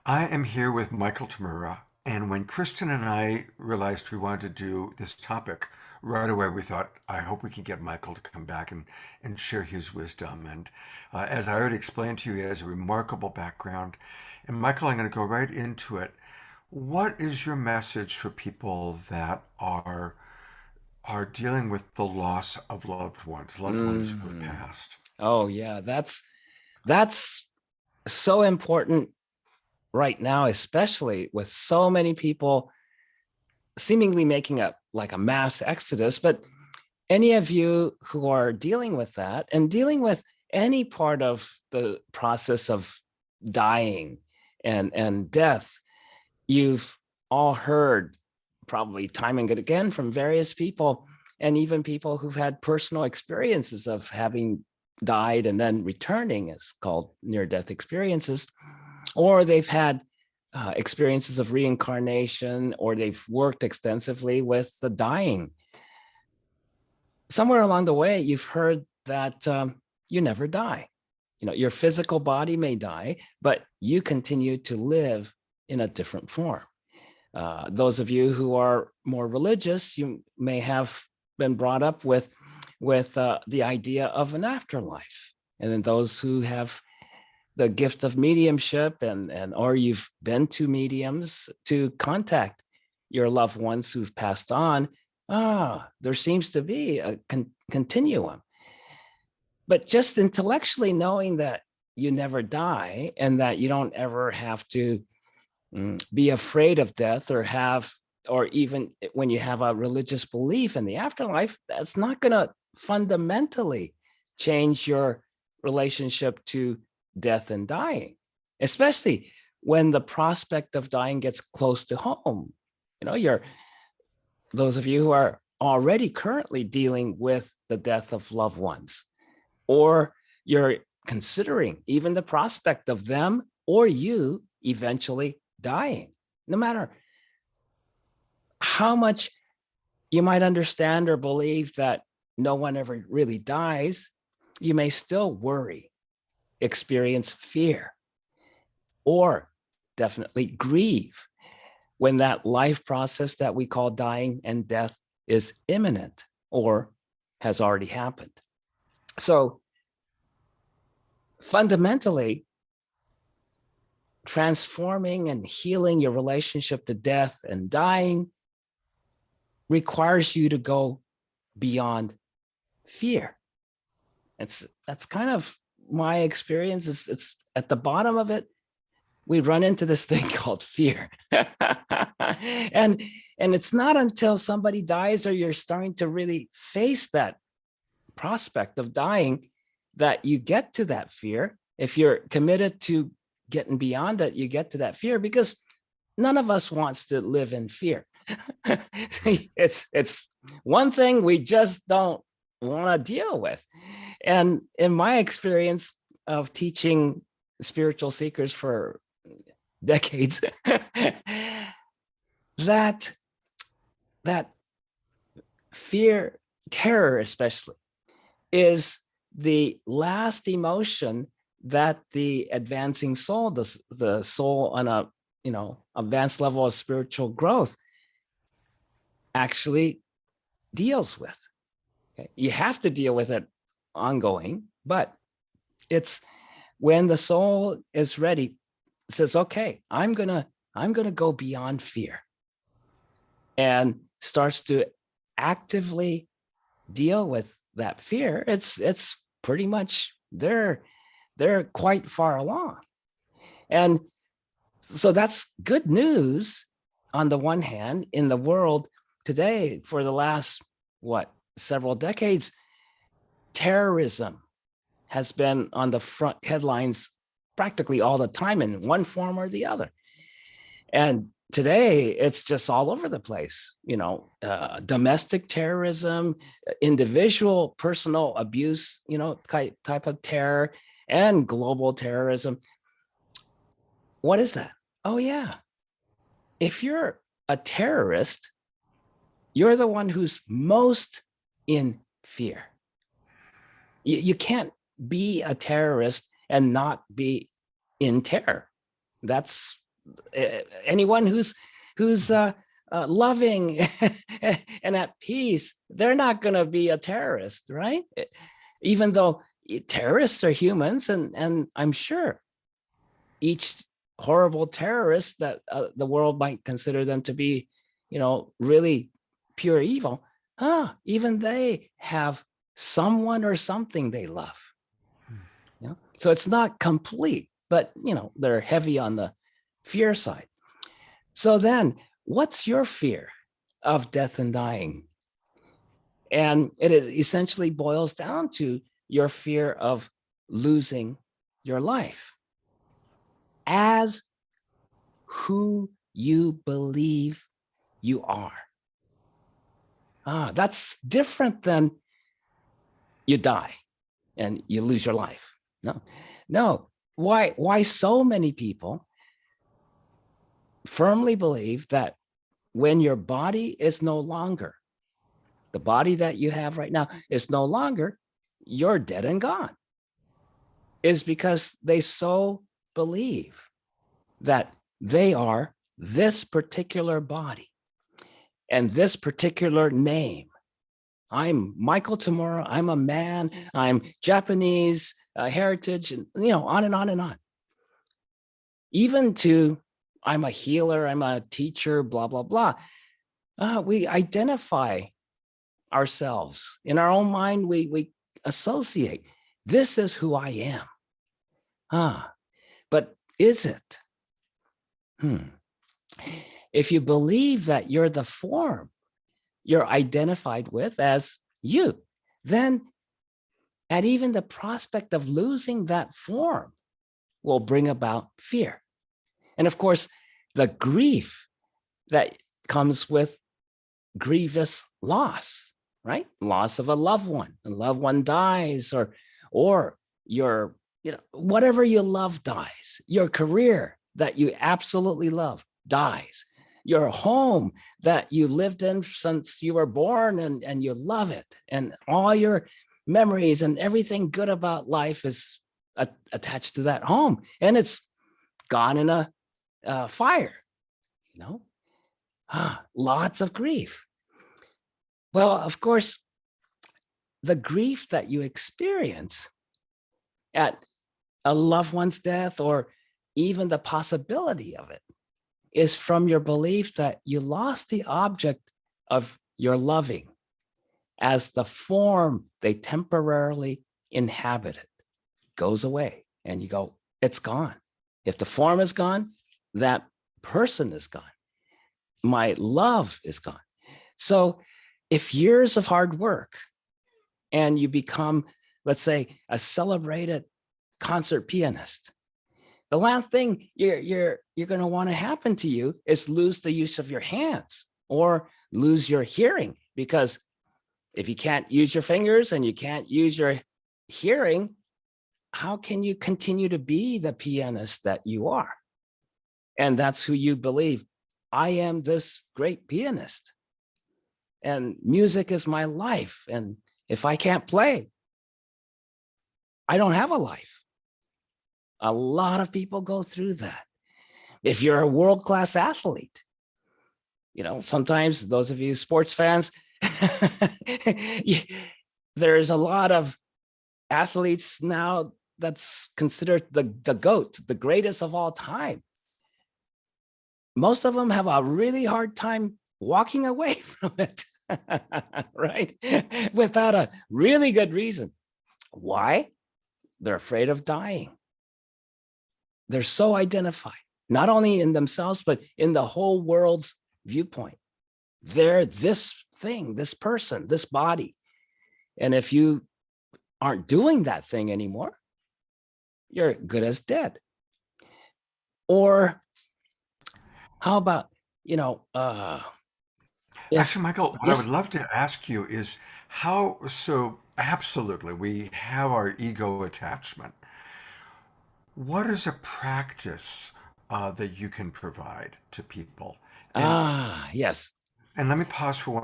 I am here with Michael Tamura, and when Kristen and I realized we wanted to do this topic, right away we thought, I hope we can get Michael to come back and share his wisdom. And as I already explained to you, he has a remarkable background. And Michael, I'm going to go right into it. What is your message for people that are dealing with the loss of loved ones who have Mm. passed? Oh yeah, that's so important right now, especially with so many people seemingly making a mass exodus. But any of you who are dealing with that and dealing with any part of the process of dying and death, you've all heard probably time and again from various people, and even people who've had personal experiences of having died and then returning, is called near-death experiences, or they've had experiences of reincarnation, or they've worked extensively with the dying. Somewhere along the way, you've heard that you never die. You know, your physical body may die, but you continue to live in a different form. Those of you who are more religious, you may have been brought up with the idea of an afterlife. And then those who have the gift of mediumship, and or you've been to mediums to contact your loved ones who've passed on, there seems to be a continuum. But just intellectually knowing that you never die and that you don't ever have to be afraid of death, or even when you have a religious belief in the afterlife, that's not going to fundamentally change your relationship to death and dying, especially when the prospect of dying gets close to home. You know, those of you who are already currently dealing with the death of loved ones, or you're considering even the prospect of them or you eventually dying. No matter how much you might understand or believe that no one ever really dies, you may still worry, experience fear, or definitely grieve when that life process that we call dying and death is imminent or has already happened. So fundamentally, transforming and healing your relationship to death and dying requires you to go beyond fear. That's kind of my experience. It's at the bottom of it, we run into this thing called fear. and and it's not until somebody dies or you're starting to really face that prospect of dying that you get to that fear. If you're committed to getting beyond it, you get to that fear, because none of us wants to live in fear. It's one thing we just don't want to deal with. And in my experience of teaching spiritual seekers for decades, that that fear, terror especially, is the last emotion that the advancing soul, the soul on a advanced level of spiritual growth, actually deals with. Okay? You have to deal with it ongoing, but it's when the soul is ready, it says, okay, I'm gonna go beyond fear, and starts to actively deal with that fear. It's pretty much they're quite far along. And so that's good news on the one hand. In the world today, for the last several decades, terrorism has been on the front headlines practically all the time in one form or the other. And today it's just all over the place. Domestic terrorism, individual personal abuse, type of terror, and global terrorism. What is that? Oh yeah, if you're a terrorist, you're the one who's most in fear. You can't be a terrorist and not be in terror. That's anyone who's loving and at peace, they're not going to be a terrorist, right? Even though terrorists are humans, and I'm sure each horrible terrorist that the world might consider them to be, really pure evil, even they have someone or something they love. So it's not complete, but they're heavy on the fear side. So then, what's your fear of death and dying? And it essentially boils down to your fear of losing your life as who you believe you are. That's different than you die and you lose your life. No. Why so many people firmly believe that when your body is no longer, the body that you have right now is no longer, you're dead and gone, is because they so believe that they are this particular body and this particular name. I'm Michael Tamura. I'm a man. I'm Japanese heritage, and on and on and on. Even to I'm a healer. I'm a teacher. Blah blah blah. We identify ourselves in our own mind. We associate. This is who I am. But is it? If you believe that you're the form you're identified with as you, then at even the prospect of losing that form will bring about fear. And of course, the grief that comes with grievous loss, right? Loss of a loved one. A loved one dies, or your, whatever you love dies. Your career that you absolutely love dies. Your home that you lived in since you were born and you love it. And all your memories and everything good about life is attached to that home. And it's gone in a fire, lots of grief. Well, of course, the grief that you experience at a loved one's death, or even the possibility of it, is from your belief that you lost the object of your loving as the form they temporarily inhabited goes away, and you go, it's gone. If the form is gone, that person is gone. My love is gone. So if years of hard work and you become, let's say, a celebrated concert pianist, the last thing you're going to want to happen to you is lose the use of your hands or lose your hearing, because if you can't use your fingers and you can't use your hearing, how can you continue to be the pianist that you are? And that's who you believe. I am this great pianist, and music is my life. And if I can't play, I don't have a life. A lot of people go through that. If you're a world-class athlete, sometimes those of you sports fans, there's a lot of athletes now that's considered the GOAT, the greatest of all time. Most of them have a really hard time walking away from it, right? Without a really good reason. Why? They're afraid of dying. They're so identified, not only in themselves, but in the whole world's viewpoint. They're this thing, this person, this body. And if you aren't doing that thing anymore, you're good as dead. Or how about, Actually, Michael, what I would love to ask you is so absolutely, we have our ego attachment. What is a practice that you can provide to people? Yes. And let me pause for one